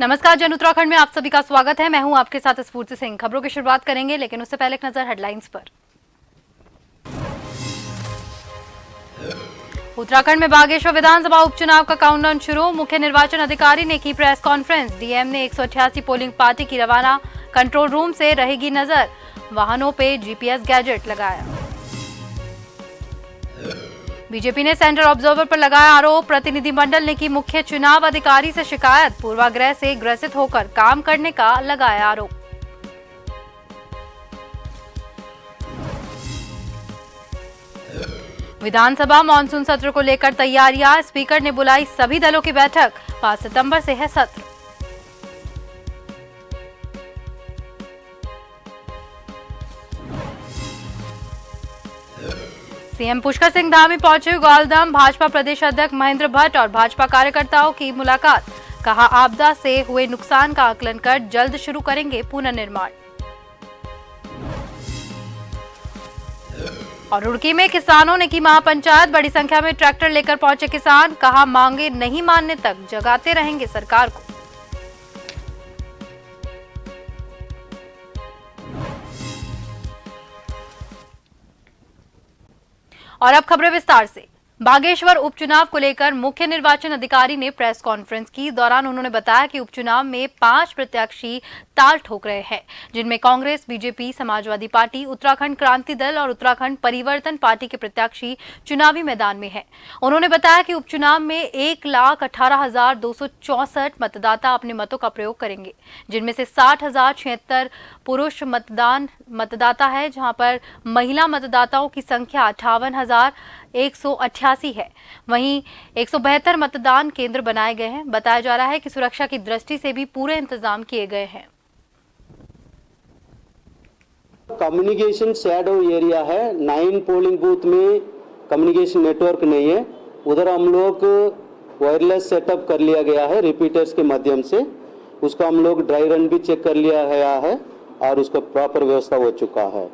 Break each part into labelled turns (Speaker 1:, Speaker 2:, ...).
Speaker 1: नमस्कार, जन उत्तराखंड में आप सभी का स्वागत है। मैं हूं आपके साथ स्फूर्ति सिंह। खबरों की शुरुआत करेंगे, लेकिन उससे पहले एक नजर हेडलाइंस पर। उत्तराखंड में बागेश्वर विधानसभा उपचुनाव का काउंटडाउन शुरू। मुख्य निर्वाचन अधिकारी ने की प्रेस कॉन्फ्रेंस। डीएम ने 188 पोलिंग पार्टी की रवाना। कंट्रोल रूम से रहेगी नजर। वाहनों पे जीपीएस गैजेट लगाया। बीजेपी ने सेंट्रल ऑब्जर्वर पर लगाया आरोप। प्रतिनिधिमंडल ने की मुख्य चुनाव अधिकारी से शिकायत। पूर्वाग्रह से ग्रसित होकर काम करने का लगाया आरोप। विधानसभा मानसून सत्र को लेकर तैयारियां। स्पीकर ने बुलाई सभी दलों की बैठक। 5 सितंबर से है सत्र। सीएम पुष्कर सिंह धामी पहुंचे ग्वालदम। भाजपा प्रदेश अध्यक्ष महेंद्र भट्ट और भाजपा कार्यकर्ताओं की मुलाकात। कहा, आपदा से हुए नुकसान का आकलन कर जल्द शुरू करेंगे पुनर्निर्माण। और रुड़की में किसानों ने की महापंचायत। बड़ी संख्या में ट्रैक्टर लेकर पहुंचे किसान। कहा, मांगे नहीं मानने तक जगाते रहेंगे सरकार को। और अब खबरें विस्तार से। बागेश्वर उपचुनाव को लेकर मुख्य निर्वाचन अधिकारी ने प्रेस कॉन्फ्रेंस की। दौरान उन्होंने बताया कि उपचुनाव में 5 प्रत्याशी ताल ठोक रहे हैं, जिनमें कांग्रेस, बीजेपी, समाजवादी पार्टी, उत्तराखंड क्रांति दल और उत्तराखंड परिवर्तन पार्टी के प्रत्याशी चुनावी मैदान में हैं। उन्होंने बताया कि उपचुनाव में 1,18,264 मतदाता अपने मतों का प्रयोग करेंगे, जिनमें से 60,076 पुरुष मतदाता है, जहां पर महिला मतदाताओं की संख्या 58,188 है। वहीं 172 मतदान केंद्र बनाए गए हैं। बताया जा रहा है कि सुरक्षा की दृष्टि से भी पूरे इंतजाम किए गए हैं।
Speaker 2: कम्युनिकेशन शैडो एरिया है। 9 पोलिंग बूथ में कम्युनिकेशन नेटवर्क नहीं है। उधर हम लोग वायरलेस सेटअप कर लिया गया है रिपीटर्स के माध्यम से। उसका हम लोग ड्राई रन भी चेक कर लिया गया है और उसका प्रॉपर व्यवस्था हो चुका है।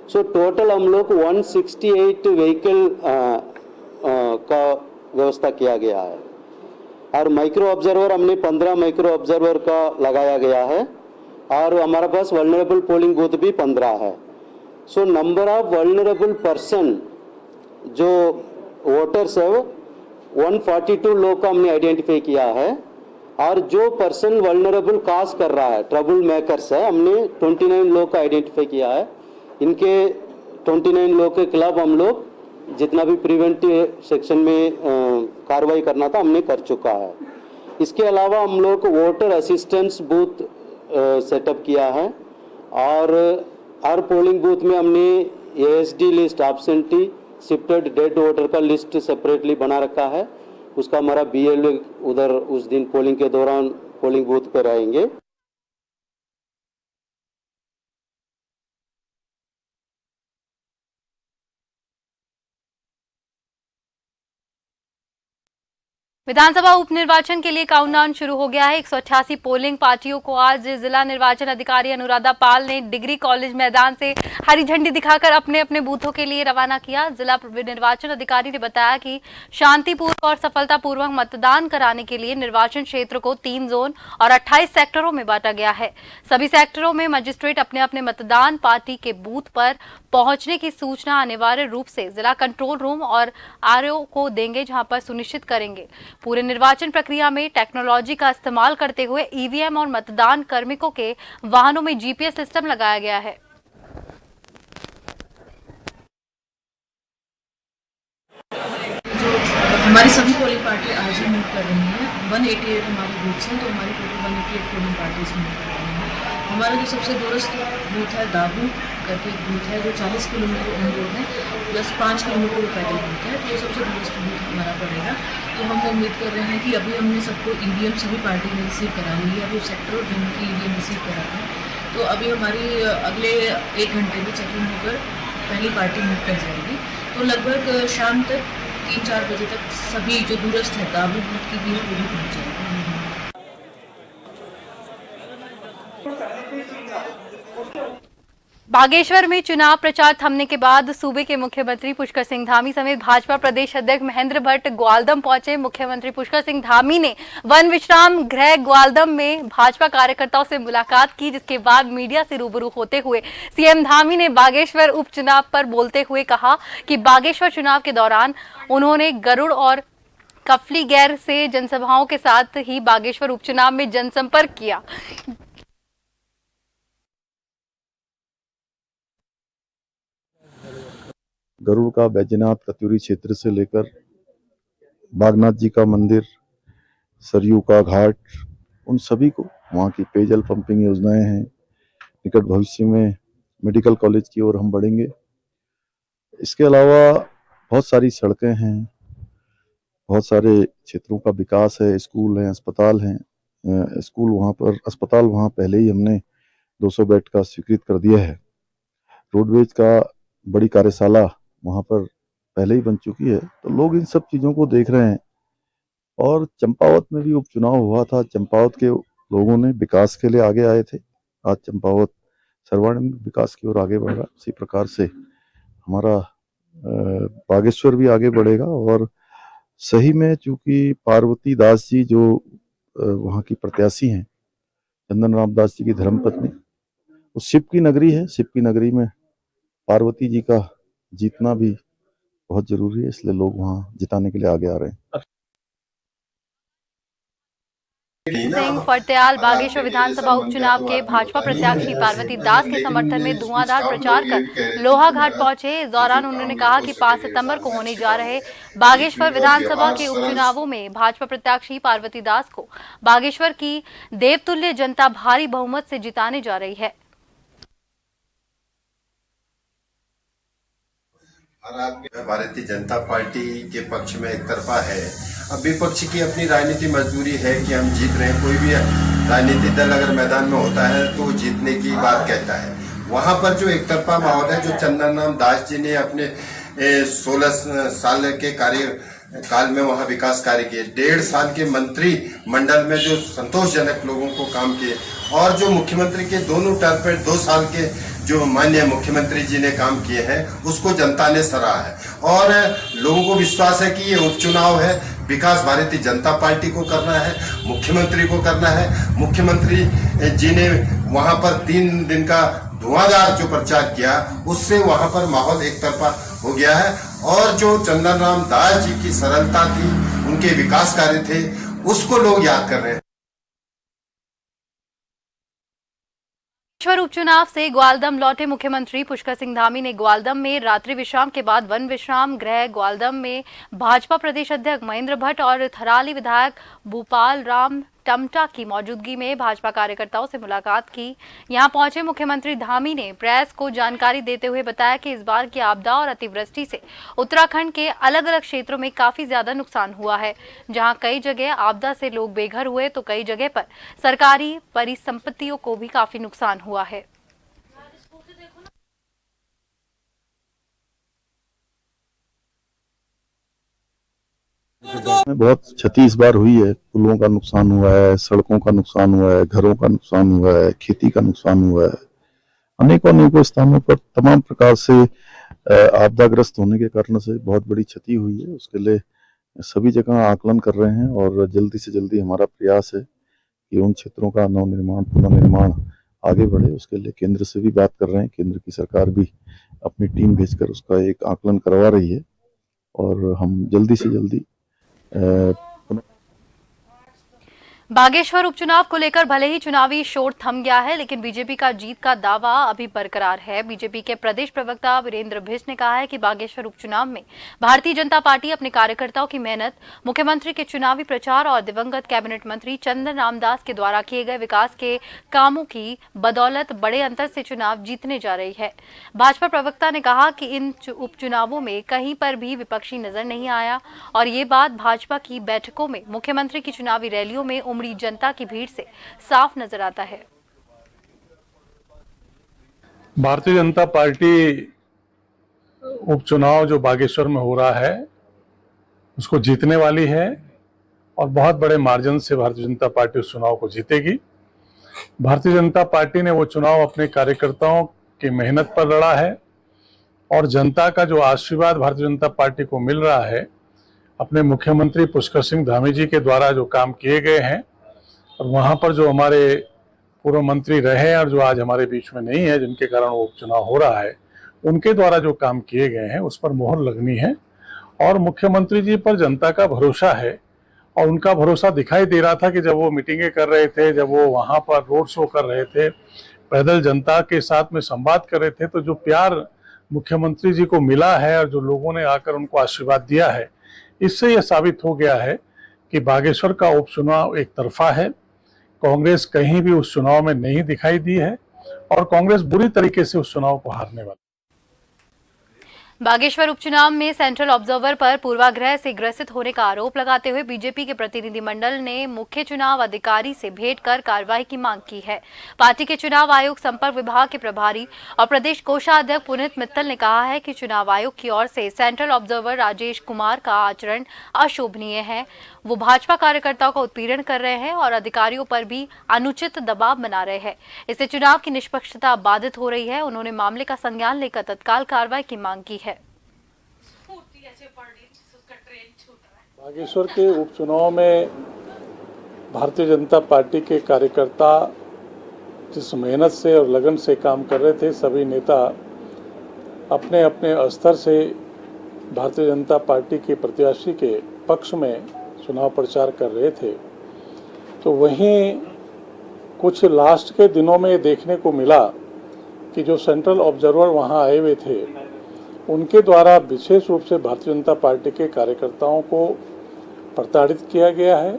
Speaker 2: सो टोटल हम लोग 168 व्हीकल का व्यवस्था किया गया है और माइक्रो ऑब्जर्वर हमने 15 माइक्रो ऑब्जर्वर का लगाया गया है और हमारे पास वल्नरेबल पोलिंग बूथ भी 15 है। So number of vulnerable person जो वोटर्स है 142 लोग का हमने आइडेंटिफाई किया है और जो पर्सन वल्नरेबल काज कर रहा है, ट्रबल मेकर्स है, हमने 29 लोग का आइडेंटिफाई किया है। इनके 29 लोग के खिलाफ हम लोग जितना भी प्रिवेंटिव सेक्शन में कार्रवाई करना था हमने कर चुका है। इसके अलावा हम लोग वोटर असिस्टेंस बूथ सेटअप किया है और हर पोलिंग बूथ में हमने ASD list, absentee, shifted dead voter का लिस्ट सेपरेटली बना रखा है। उसका हमारा बीएलओ उधर उस दिन पोलिंग के दौरान पोलिंग बूथ पर रहेंगे।
Speaker 1: विधानसभा उपनिर्वाचन के लिए काउंटडाउन शुरू हो गया है। 188 पोलिंग पार्टियों को आज जिला निर्वाचन अधिकारी अनुराधा पाल ने डिग्री कॉलेज मैदान से हरी झंडी दिखाकर अपने अपने बूथों के लिए रवाना किया। जिला निर्वाचन अधिकारी ने बताया कि शांतिपूर्वक और सफलतापूर्वक मतदान कराने के लिए निर्वाचन क्षेत्र को 3 जोन और 28 सेक्टरों में बांटा गया है। सभी सेक्टरों में मजिस्ट्रेट अपने अपने मतदान पार्टी के बूथ पर पहुंचने की सूचना अनिवार्य रूप से जिला कंट्रोल रूम और आरओ को देंगे, जहां पर सुनिश्चित करेंगे। पूरे निर्वाचन प्रक्रिया में टेक्नोलॉजी का इस्तेमाल करते हुए ईवीएम और मतदान कार्मिकों के वाहनों में जीपीएस सिस्टम लगाया गया है।
Speaker 3: हमारी सभी पोलिंग पार्टी आज ही मूव कर रही हैं। 188 हमारी बूथ्स हैं, तो हमारी टोटल 188 पोलिंग पार्टीज मूव कर रही हैं। हमारा जो सबसे दूरस्थ बूथ है दाबू करके एक बूथ है जो 40 किलोमीटर ऑन रोड है प्लस 5 किलोमीटर पैदल बूथ है, तो ये सबसे दूरस्थ बूथ हमारा पड़ेगा। तो हम उम्मीद कर रहे हैं कि अभी हमने सबको ईवीएम सभी पार्टी ने रिसीव करा ली है। अभी सेक्टर जिनकी ईवीएम रिसीव करा है, तो अभी हमारी अगले 1 घंटे में चेकिंग होकर पहली पार्टी मूव कर जाएगी। तो लगभग शाम तक 3-4 बजे तक सभी जो दूरस्थ है दाबू बूथ की भी है वो भी पहुँच जाएगी।
Speaker 1: बागेश्वर में चुनाव प्रचार थमने के बाद सूबे के मुख्यमंत्री पुष्कर सिंह धामी समेत भाजपा प्रदेश अध्यक्ष महेंद्र भट्ट ग्वालदम पहुंचे। मुख्यमंत्री पुष्कर सिंह धामी ने वन विश्राम गृह ग्वालदम में भाजपा कार्यकर्ताओं से मुलाकात की, जिसके बाद मीडिया से रूबरू होते हुए सीएम धामी ने बागेश्वर उपचुनाव पर बोलते हुए कहा कि बागेश्वर चुनाव के दौरान उन्होंने गरुड़ और कफली गैर से जनसभाओं के साथ ही बागेश्वर उपचुनाव में जनसंपर्क किया।
Speaker 4: गरुड़ का बैजनाथ कत्यूरी क्षेत्र से लेकर बागनाथ जी का मंदिर, सरयू का घाट, उन सभी को वहाँ की पेयजल पंपिंग योजनाएं हैं। निकट भविष्य में मेडिकल कॉलेज की ओर हम बढ़ेंगे। इसके अलावा बहुत सारी सड़कें हैं, बहुत सारे क्षेत्रों का विकास है, स्कूल हैं, अस्पताल हैं। स्कूल वहाँ पर, अस्पताल वहाँ पहले ही हमने 200 बेड का स्वीकृत कर दिया है। रोडवेज का बड़ी कार्यशाला वहाँ पर पहले ही बन चुकी है। तो लोग इन सब चीज़ों को देख रहे हैं। और चंपावत में भी उपचुनाव हुआ था। चंपावत के लोगों ने विकास के लिए आगे आए थे। आज चंपावत सर्वांगीण विकास की ओर आगे बढ़ रहा है। उसी प्रकार से हमारा बागेश्वर भी आगे बढ़ेगा। और सही में चूंकि पार्वती दास जी जो वहाँ की प्रत्याशी हैं, चंदन राम दास जी की धर्मपत्नी, वो शिव की नगरी है। शिव की नगरी में पार्वती जी का जीतना भी बहुत जरूरी है, इसलिए लोग वहां जिताने के लिए आगे आ रहे हैं।
Speaker 1: सिंह फरत्याल बागेश्वर विधानसभा उपचुनाव के भाजपा प्रत्याशी पार्वती दास के समर्थन में धुआंधार प्रचार कर लोहा घाट पहुंचे। इस दौरान उन्होंने कहा कि 5 सितंबर को होने जा रहे बागेश्वर विधानसभा के उपचुनावों में भाजपा प्रत्याशी पार्वती दास को बागेश्वर की देवतुल्य जनता भारी बहुमत से जिताने जा रही है।
Speaker 5: भारतीय जनता पार्टी के पक्ष में एक तरफा है। अब विपक्ष की अपनी राजनीति मजबूरी है कि हम जीत रहे हैं। कोई भी राजनीतिक दल अगर मैदान में होता है तो जीतने की बात कहता है। वहां पर जो एक तरफा माहौल है, जो चंदन राम दास जी ने अपने 16 साल के कार्यकाल में वहां विकास कार्य किए, 1.5 साल के मंत्री मंडल में जो संतोषजनक लोगों को काम किए, और जो मुख्यमंत्री के दोनों टर्म पर 2 साल के जो माननीय मुख्यमंत्री जी ने काम किए हैं, उसको जनता ने सराहा है। और लोगों को विश्वास है कि ये उपचुनाव है, विकास भारतीय जनता पार्टी को करना है, मुख्यमंत्री को करना है। मुख्यमंत्री जी ने वहां पर 3 दिन का धुआंधार जो प्रचार किया, उससे वहां पर माहौल एक तरफा हो गया है। और जो चंदन राम दास जी की सरलता थी, उनके विकास कार्य थे, उसको लोग याद कर रहे हैं।
Speaker 1: बागेश्वर उपचुनाव से ग्वालदम लौटे मुख्यमंत्री पुष्कर सिंह धामी ने ग्वालदम में रात्रि विश्राम के बाद वन विश्राम गृह ग्वालदम में भाजपा प्रदेश अध्यक्ष महेंद्र भट्ट और थराली विधायक भूपाल राम टमटा की मौजूदगी में भाजपा कार्यकर्ताओं से मुलाकात की। यहां पहुंचे मुख्यमंत्री धामी ने प्रेस को जानकारी देते हुए बताया कि इस बार की आपदा और अतिवृष्टि से उत्तराखंड के अलग अलग क्षेत्रों में काफी ज्यादा नुकसान हुआ है। जहां कई जगह आपदा से लोग बेघर हुए तो कई जगह पर सरकारी परिसंपत्तियों को भी काफी नुकसान हुआ है।
Speaker 4: बहुत क्षति इस बार हुई है। पुलों का नुकसान हुआ है, सड़कों का नुकसान हुआ है, घरों का नुकसान हुआ है, खेती का नुकसान हुआ है। अनेकों स्थानों पर तमाम प्रकार से आपदाग्रस्त होने के कारण से बहुत बड़ी क्षति हुई है। उसके लिए सभी जगह आकलन कर रहे हैं और जल्दी से जल्दी हमारा प्रयास है कि उन क्षेत्रों का नवनिर्माण, पुनर्निर्माण आगे बढ़े। उसके लिए केंद्र से भी बात कर रहे हैं। केंद्र की सरकार भी अपनी टीम भेजकर उसका एक आकलन करवा रही है और हम जल्दी से जल्दी
Speaker 1: बागेश्वर उपचुनाव को लेकर भले ही चुनावी शोर थम गया है, लेकिन बीजेपी का जीत का दावा अभी बरकरार है। बीजेपी के प्रदेश प्रवक्ता वीरेंद्र भिष्ट ने कहा है कि बागेश्वर उपचुनाव में भारतीय जनता पार्टी अपने कार्यकर्ताओं की मेहनत, मुख्यमंत्री के चुनावी प्रचार और दिवंगत कैबिनेट मंत्री चंदन रामदास के द्वारा किए गए विकास के कामों की बदौलत बड़े अंतर से चुनाव जीतने जा रही है। भाजपा प्रवक्ता ने कहा कि इन उपचुनावों में कहीं पर भी विपक्षी नजर नहीं आया और ये बात भाजपा की बैठकों में, मुख्यमंत्री की चुनावी रैलियों में उमड़ी जनता की भीड़ से साफ नजर आता है।
Speaker 6: भारतीय जनता पार्टी उपचुनाव जो बागेश्वर में हो रहा है उसको जीतने वाली है और बहुत बड़े मार्जिन से भारतीय जनता पार्टी उस चुनाव को जीतेगी। भारतीय जनता पार्टी ने वो चुनाव अपने कार्यकर्ताओं की मेहनत पर लड़ा है और जनता का जो आशीर्वाद भारतीय जनता पार्टी को मिल रहा है, अपने मुख्यमंत्री पुष्कर सिंह धामी जी के द्वारा जो काम किए गए हैं और वहाँ पर जो हमारे पूर्व मंत्री रहे और जो आज हमारे बीच में नहीं है, जिनके कारण वो उपचुनाव हो रहा है, उनके द्वारा जो काम किए गए हैं उस पर मोहर लगनी है। और मुख्यमंत्री जी पर जनता का भरोसा है और उनका भरोसा दिखाई दे रहा था कि जब वो मीटिंगें कर रहे थे, जब वो वहाँ पर रोड शो कर रहे थे, पैदल जनता के साथ में संवाद कर रहे थे, तो जो प्यार मुख्यमंत्री जी को मिला है और जो लोगों ने आकर उनको आशीर्वाद दिया है, इससे यह साबित हो गया है कि बागेश्वर का उपचुनाव एक तरफा है। कांग्रेस कहीं भी उस चुनाव में नहीं दिखाई दी है और कांग्रेस बुरी तरीके से उस चुनाव को हारने वाली।
Speaker 1: बागेश्वर उपचुनाव में सेंट्रल ऑब्जर्वर पर पूर्वाग्रह से ग्रसित होने का आरोप लगाते हुए बीजेपी के प्रतिनिधिमंडल ने मुख्य चुनाव अधिकारी से भेंट कर कार्रवाई की मांग की है। पार्टी के चुनाव आयोग संपर्क विभाग के प्रभारी और प्रदेश कोषाध्यक्ष पुनीत मित्तल ने कहा है कि चुनाव आयोग की ओर से सेंट्रल ऑब्जर्वर राजेश कुमार का आचरण अशोभनीय है। वो भाजपा कार्यकर्ताओं का उत्पीड़न कर रहे हैं और अधिकारियों पर भी अनुचित दबाव बना रहे हैं। इससे चुनाव की निष्पक्षता बाधित हो रही है। उन्होंने मामले का संज्ञान लेकर तत्काल कार्रवाई की मांग की है।
Speaker 6: बागेश्वर के उपचुनाव में भारतीय जनता पार्टी के कार्यकर्ता जिस मेहनत से और लगन से काम कर रहे थे, सभी नेता अपने अपने स्तर से भारतीय जनता पार्टी के प्रत्याशी के पक्ष में चुनाव प्रचार कर रहे थे, तो वहीं कुछ लास्ट के दिनों में देखने को मिला कि जो सेंट्रल ऑब्जर्वर वहां आए हुए थे, उनके द्वारा विशेष रूप से भारतीय जनता पार्टी के कार्यकर्ताओं को प्रताड़ित किया गया है,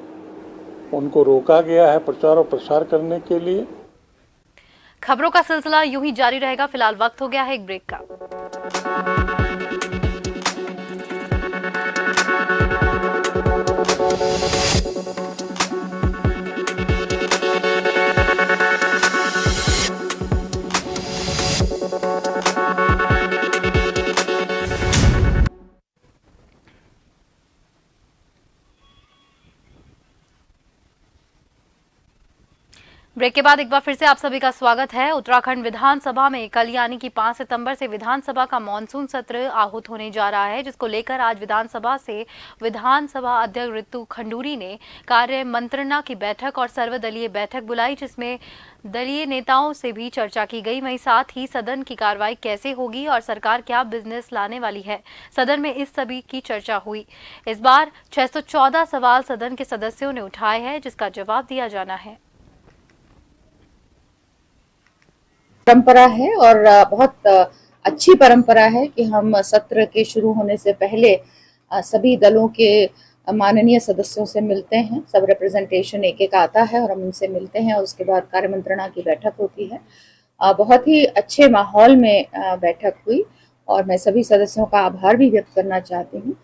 Speaker 6: उनको रोका गया है प्रचार और प्रसार करने के लिए।
Speaker 1: खबरों का सिलसिला यूं ही जारी रहेगा। फिलहाल वक्त हो गया है एक ब्रेक का। ब्रेक के बाद एक बार फिर से आप सभी का स्वागत है। उत्तराखंड विधानसभा में कल यानी कि 5 सितंबर से विधानसभा का मॉनसून सत्र आहूत होने जा रहा है, जिसको लेकर आज विधानसभा से विधानसभा अध्यक्ष ऋतु खंडूरी ने कार्य मंत्रणा की बैठक और सर्वदलीय बैठक बुलाई, जिसमें दलीय नेताओं से भी चर्चा की गई। वहीं साथ ही सदन की कार्रवाई कैसे होगी और सरकार क्या बिजनेस लाने वाली है, सदन में इस सभी की चर्चा हुई। इस बार 614 सवाल सदन के सदस्यों ने उठाए हैं, जिसका जवाब दिया जाना है।
Speaker 7: परंपरा है और बहुत अच्छी परंपरा है कि हम सत्र के शुरू होने से पहले सभी दलों के माननीय सदस्यों से मिलते हैं। सब रिप्रेजेंटेशन एक एक आता है और हम उनसे मिलते हैं और उसके बाद कार्य मंत्रणा की बैठक होती है। बहुत ही अच्छे माहौल में बैठक हुई और मैं सभी सदस्यों का आभार भी व्यक्त करना चाहती हूँ।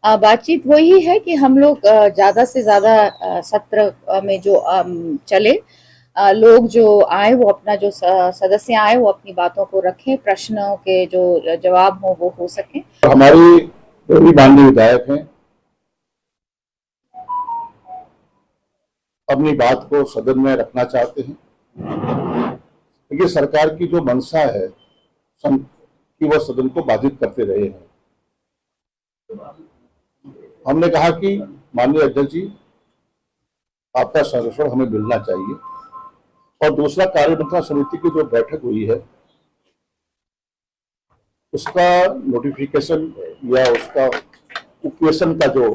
Speaker 7: बातचीत वही है कि हम लोग ज़्यादा से ज़्यादा सत्र में जो चले, लोग जो आए वो अपना जो सदस्य आए वो अपनी बातों को रखें, प्रश्नों के जो जवाब हो वो सकें।
Speaker 4: हमारी जो भी माननीय विधायक हैं अपनी बात को सदन में रखना चाहते हैं, क्योंकि सरकार की जो मंशा है कि वह सदन को बाधित करते रहे हैं। हमने कहा कि माननीय अध्यक्ष जी, आपका संरक्षण हमें मिलना चाहिए। और दूसरा, कार्यमंत्रणा समिति की जो बैठक हुई है उसका नोटिफिकेशन या उसका उपवेशन का जो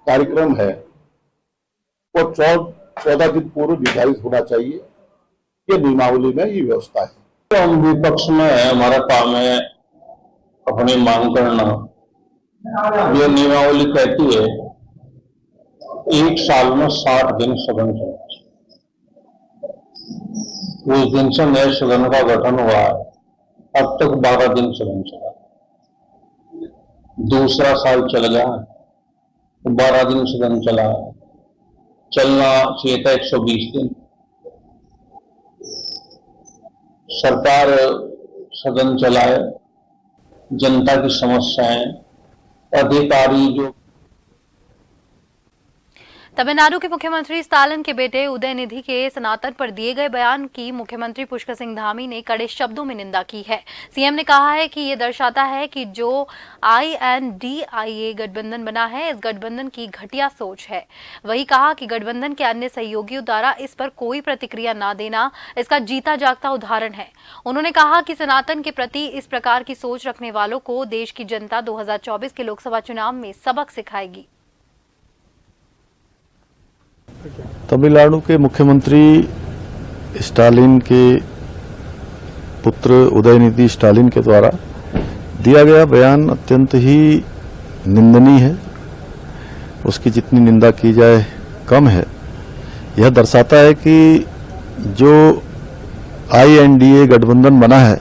Speaker 4: कार्यक्रम है वो 14 दिन पूर्व निर्धारित होना चाहिए। ये नियमावली में ये व्यवस्था है।
Speaker 8: तो हम विपक्ष में है, हमारा काम है अपनी मांग करना। ये नियमावली कहती है एक साल में 60 दिन सदन चलना। उस दिन से नए सदन का गठन हुआ है, अब तक 12 दिन सदन चला। दूसरा साल चल गया, 12 दिन सदन चला। चलना चाहिए था 120 दिन। सरकार सदन चलाए, जनता की समस्याएं, अधिकारी जो
Speaker 1: तमिलनाडु के मुख्यमंत्री स्टालिन के बेटे उदयनिधि के सनातन पर दिए गए बयान की मुख्यमंत्री पुष्कर सिंह धामी ने कड़े शब्दों में निंदा की है। सीएम ने कहा है कि ये दर्शाता है कि जो INDIA गठबंधन बना है, इस गठबंधन की घटिया सोच है। वही कहा कि गठबंधन के अन्य सहयोगियों द्वारा इस पर कोई प्रतिक्रिया न देना इसका जीता जागता उदाहरण है। उन्होंने कहा कि सनातन के प्रति इस प्रकार की सोच रखने वालों को देश की जनता 2024 के लोकसभा चुनाव में सबक सिखाएगी।
Speaker 4: तमिलनाडु के मुख्यमंत्री स्टालिन के पुत्र उदयनिधि स्टालिन के द्वारा दिया गया बयान अत्यंत ही निंदनीय है। उसकी जितनी निंदा की जाए कम है। यह दर्शाता है कि जो INDA गठबंधन बना है,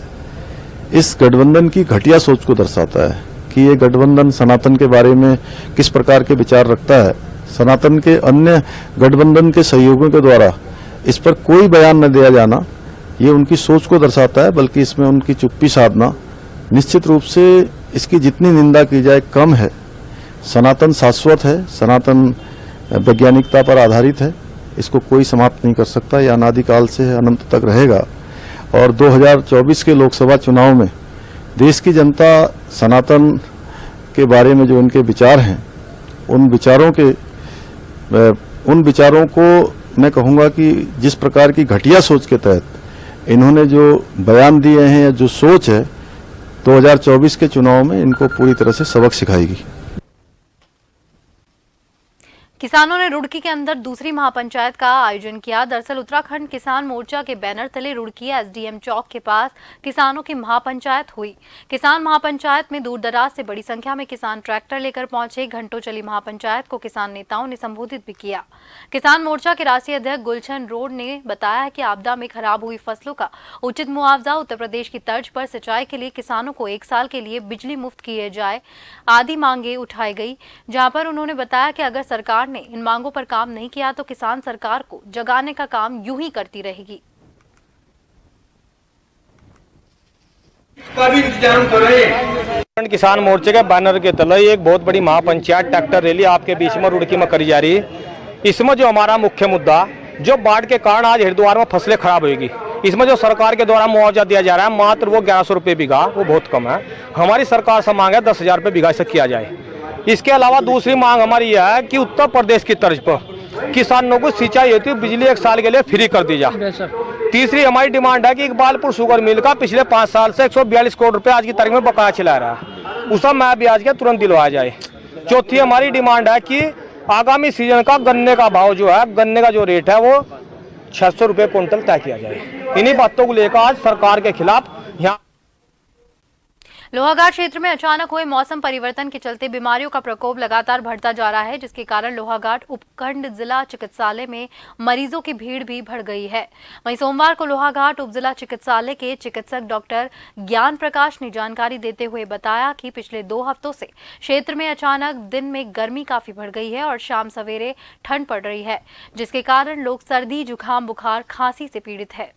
Speaker 4: इस गठबंधन की घटिया सोच को दर्शाता है कि ये गठबंधन सनातन के बारे में किस प्रकार के विचार रखता है। सनातन के अन्य गठबंधन के सहयोगियों के द्वारा इस पर कोई बयान न दिया जाना, ये उनकी सोच को दर्शाता है, बल्कि इसमें उनकी चुप्पी साधना निश्चित रूप से इसकी जितनी निंदा की जाए कम है। सनातन शाश्वत है, सनातन वैज्ञानिकता पर आधारित है, इसको कोई समाप्त नहीं कर सकता। यह अनादिकाल से अनंत तक रहेगा। और 2024 के लोकसभा चुनाव में देश की जनता सनातन के बारे में जो उनके विचार हैं, उन विचारों को मैं कहूँगा कि जिस प्रकार की घटिया सोच के तहत इन्होंने जो बयान दिए हैं या जो सोच है, 2024 के चुनाव में इनको पूरी तरह से सबक सिखाएगी।
Speaker 1: किसानों ने रुड़की के अंदर दूसरी महापंचायत का आयोजन किया। दरअसल उत्तराखंड किसान मोर्चा के बैनर तले रुड़की SDM चौक के पास किसानों की महापंचायत हुई। किसान महापंचायत में दूर दराज से बड़ी संख्या में किसान ट्रैक्टर लेकर पहुंचे। घंटों चली महापंचायत को किसान नेताओं ने संबोधित भी किया। किसान मोर्चा के राष्ट्रीय अध्यक्ष गुलशन रोड ने बताया कि आपदा में खराब हुई फसलों का उचित मुआवजा, उत्तर प्रदेश की तर्ज पर सिंचाई के लिए किसानों को 1 साल के लिए बिजली मुफ्त किए जाए आदि मांगे उठाई गई। जहां पर उन्होंने बताया कि अगर सरकार ने इन मांगों पर काम नहीं किया तो किसान सरकार को जगाने का काम यूं ही करती रहेगी।
Speaker 9: किसान मोर्चे के बैनर के तले एक बहुत बड़ी महापंचायत ट्रैक्टर रैली आपके बीच में रुड़की में करी जा रही है। इसमें जो हमारा मुख्य मुद्दा, जो बाढ़ के कारण आज हरिद्वार में फसलें खराब होगी, इसमें जो सरकार के द्वारा मुआवजा दिया जा रहा है मात्र वो 1100 रुपये बीघा, वो बहुत कम है। हमारी सरकार से मांग है 10,000 रुपये बीघा से किया जाए। इसके अलावा दूसरी मांग हमारी यह है कि उत्तर प्रदेश की तर्ज पर किसानों को सिंचाई हेतु बिजली 1 साल के लिए फ्री कर दी जाए। तीसरी हमारी डिमांड है कि इकबालपुर शुगर मिल का पिछले 5 साल से 142 करोड़ रुपए आज की तारीख में बकाया चला रहा है, उसका मैं ब्याज के तुरंत दिलवाया जाए। चौथी हमारी डिमांड है कि आगामी सीजन का गन्ने का भाव जो है, गन्ने का जो रेट है वो 600 रुपये क्विंटल तय किया जाए। इन्हीं बातों को लेकर आज सरकार के खिलाफ यहाँ
Speaker 1: लोहाघाट क्षेत्र में अचानक हुए मौसम परिवर्तन के चलते बीमारियों का प्रकोप लगातार बढ़ता जा रहा है, जिसके कारण लोहाघाट उपखंड जिला चिकित्सालय में मरीजों की भीड़ भी बढ़ गई है। वहीं सोमवार को लोहाघाट उप जिला चिकित्सालय के चिकित्सक डॉक्टर ज्ञान प्रकाश ने जानकारी देते हुए बताया कि पिछले 2 हफ्तों से क्षेत्र में अचानक दिन में गर्मी काफी बढ़ गई है और शाम सवेरे ठंड पड़ रही है, जिसके कारण लोग सर्दी, जुकाम, बुखार, खांसी से पीड़ित है।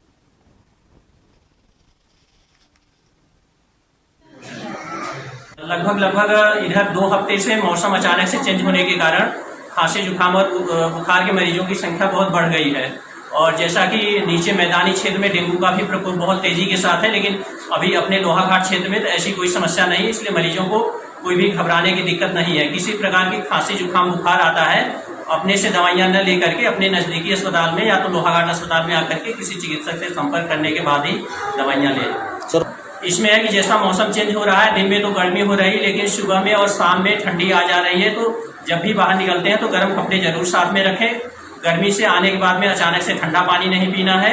Speaker 10: लगभग इधर 2 हफ्ते से मौसम अचानक से चेंज होने के कारण खांसी, जुकाम और बुखार के मरीजों की संख्या बहुत बढ़ गई है। और जैसा कि नीचे मैदानी क्षेत्र में डेंगू का भी प्रकोप बहुत तेजी के साथ है, लेकिन अभी अपने लोहाघाट क्षेत्र में तो ऐसी कोई समस्या नहीं है, इसलिए मरीजों को कोई भी घबराने की दिक्कत नहीं है। किसी प्रकार की खांसी, जुकाम, बुखार आता है, अपने से दवाइयां न लेकर के अपने नजदीकी अस्पताल में या तो लोहाघाट अस्पताल में आकर के किसी चिकित्सक से संपर्क करने के बाद ही दवाइयां लें। इसमें है कि जैसा मौसम चेंज हो रहा है, दिन में तो गर्मी हो रही है, लेकिन सुबह में और शाम में ठंडी आ जा रही है, तो जब भी बाहर निकलते हैं तो गर्म कपड़े जरूर साथ में रखें। गर्मी से आने के बाद में अचानक से ठंडा पानी नहीं पीना है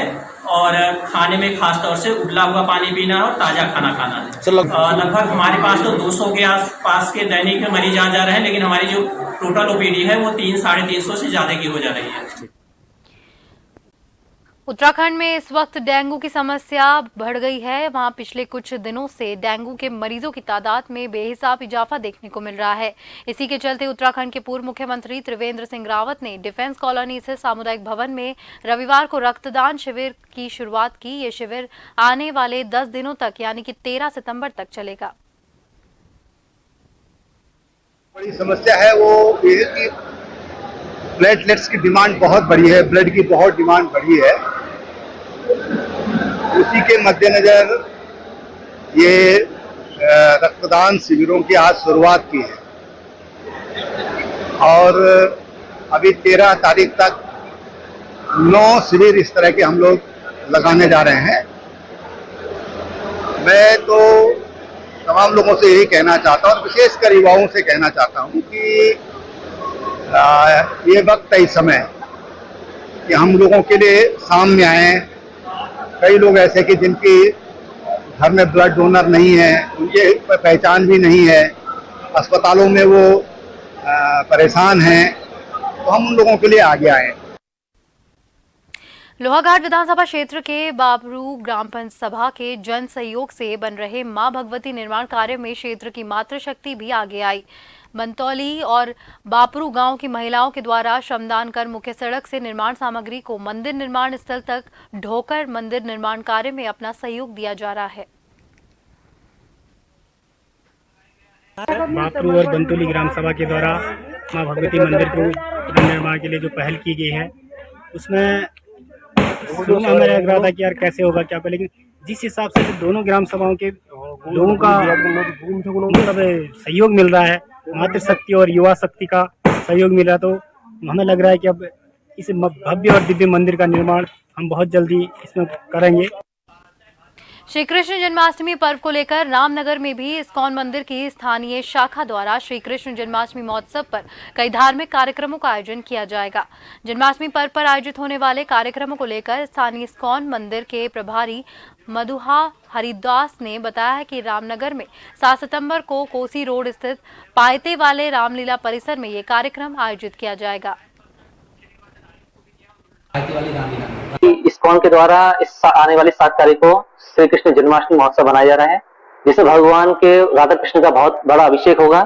Speaker 10: और खाने में खास तौर से उबला हुआ पानी पीना है और ताजा खाना खाना है। लगभग हमारे पास तो 200 के आसपास के दैनिक मरीज आ जा रहे हैं, लेकिन हमारी जो टोटल ओपीडी है वो 300-350 से ज्यादा की हो जा रही है।
Speaker 1: उत्तराखंड में इस वक्त डेंगू की समस्या बढ़ गई है। वहां पिछले कुछ दिनों से डेंगू के मरीजों की तादाद में बेहिसाब इजाफा देखने को मिल रहा है। इसी के चलते उत्तराखंड के पूर्व मुख्यमंत्री त्रिवेंद्र सिंह रावत ने डिफेंस कॉलोनी स्थित सामुदायिक भवन में रविवार को रक्तदान शिविर की शुरुआत की। ये शिविर आने वाले 10 दिनों तक यानी कि 13 सितंबर तक चलेगा।
Speaker 11: बड़ी समस्या है वो प्लेटलेट्स की डिमांड बहुत बढ़ी है, ब्लड की बहुत डिमांड बढ़ी है। उसी के मद्देनजर ये रक्तदान शिविरों की आज शुरुआत की है और अभी 13 तारीख तक 9 शिविर इस तरह के हम लोग लगाने जा रहे हैं। मैं तो तमाम लोगों से यही कहना चाहता हूँ और विशेषकर युवाओं से कहना चाहता हूँ कि ये वक्त है, इस समय कि हम लोगों के लिए सामने आए। कई लोग ऐसे कि जिनकी घर में ब्लड डोनर नहीं है, उनके पहचान भी नहीं है, अस्पतालों में वो परेशान हैं, तो हम उन लोगों के लिए आगे आए।
Speaker 1: लोहाघाट विधानसभा क्षेत्र के बाबरू ग्राम पंचायत सभा के जन सहयोग से बन रहे मां भगवती निर्माण कार्य में क्षेत्र की मातृशक्ति भी आगे आई। मंतौली और बापरू गांव की महिलाओं के द्वारा श्रमदान कर मुख्य सड़क से निर्माण सामग्री को मंदिर निर्माण स्थल तक ढोकर मंदिर निर्माण कार्य में अपना सहयोग दिया जा रहा है।
Speaker 12: बापरू और बंतोली ग्राम सभा के द्वारा मां भगवती मंदिर को निर्माण के लिए जो पहल की गई है, उसमें शुरू में हमें लग रहा था कि यार कैसे होगा क्या होगा, लेकिन जिस हिसाब से दोनों ग्राम सभाओं के लोगों का मतलब सहयोग मिल रहा है, मातृशक्ति और युवा शक्ति का सहयोग मिला, तो हमें लग रहा है कि अब इस भव्य और दिव्य मंदिर का निर्माण हम बहुत जल्दी इसमें करेंगे।
Speaker 1: श्री कृष्ण जन्माष्टमी पर्व को लेकर रामनगर में भी इस्कॉन मंदिर की स्थानीय शाखा द्वारा श्री कृष्ण जन्माष्टमी महोत्सव पर कई धार्मिक कार्यक्रमों का आयोजन किया जाएगा। जन्माष्टमी पर्व पर आयोजित होने वाले कार्यक्रमों को लेकर स्थानीय इस्कॉन मंदिर के प्रभारी मधुहा हरिदास ने बताया है कि रामनगर में 7 सितंबर को कोसी रोड स्थित पायते वाले रामलीला परिसर में ये कार्यक्रम आयोजित किया जाएगा।
Speaker 13: इस्कॉन के द्वारा इस आने वाली 7 तारीख को श्री कृष्ण जन्माष्टमी महोत्सव मनाया जा रहा है, जिसमें भगवान के राधा कृष्ण का बहुत बड़ा अभिषेक होगा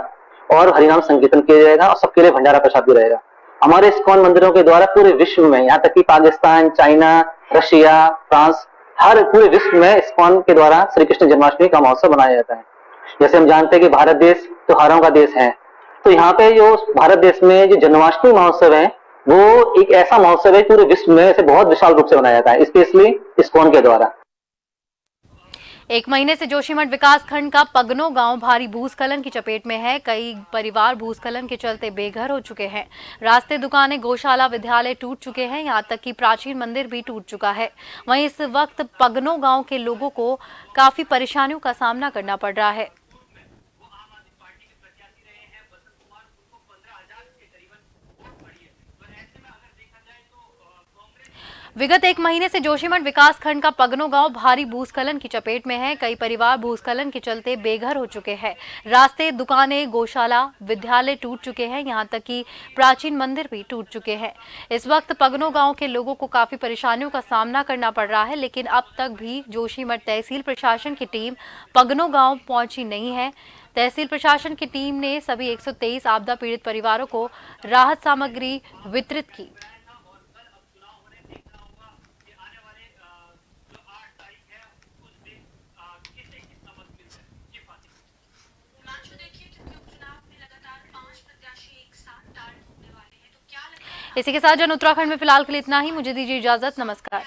Speaker 13: और हरिनाम संकीर्तन किया जाएगा और सबके लिए भंडारा प्रसाद भी रहेगा। हमारे इस्कॉन मंदिरों के द्वारा पूरे विश्व में, यहाँ तक कि पाकिस्तान, चाइना, रशिया, फ्रांस, हर पूरे विश्व में इस्कॉन के द्वारा श्री कृष्ण जन्माष्टमी का महोत्सव मनाया जाता है। जैसे हम जानते हैं कि भारत देश त्योहारों का देश है, तो यहाँ पे जो भारत देश में जो जन्माष्टमी महोत्सव है वो एक ऐसा महोत्सव है पूरे विश्व में इसे बहुत विशाल रूप से मनाया जाता है, स्पेशली इस्कॉन के द्वारा।
Speaker 1: 1 महीने से जोशीमठ विकास खंड का पगनो गांव भारी भूस्खलन की चपेट में है। कई परिवार भूस्खलन के चलते बेघर हो चुके हैं। रास्ते, दुकानें, गौशाला, विद्यालय टूट चुके हैं, यहां तक कि प्राचीन मंदिर भी टूट चुका है। वहीं इस वक्त पगनो गांव के लोगों को काफी परेशानियों का सामना करना पड़ रहा है। विगत 1 महीने से जोशीमठ विकास खंड का पगनो गांव भारी भूस्खलन की चपेट में है। कई परिवार भूस्खलन के चलते बेघर हो चुके हैं। रास्ते, दुकानें, गौशाला, विद्यालय टूट चुके हैं, यहां तक कि प्राचीन मंदिर भी टूट चुके हैं। इस वक्त पगनो गांव के लोगों को काफी परेशानियों का सामना करना पड़ रहा है, लेकिन अब तक भी जोशीमठ तहसील प्रशासन की टीम पगनो गांव पहुंची नहीं है। तहसील प्रशासन की टीम ने सभी 123 आपदा पीड़ित परिवारों को राहत सामग्री वितरित की। इसी के साथ जन उत्तराखंड में फिलहाल के लिए इतना ही। मुझे दीजिए इजाजत। नमस्कार।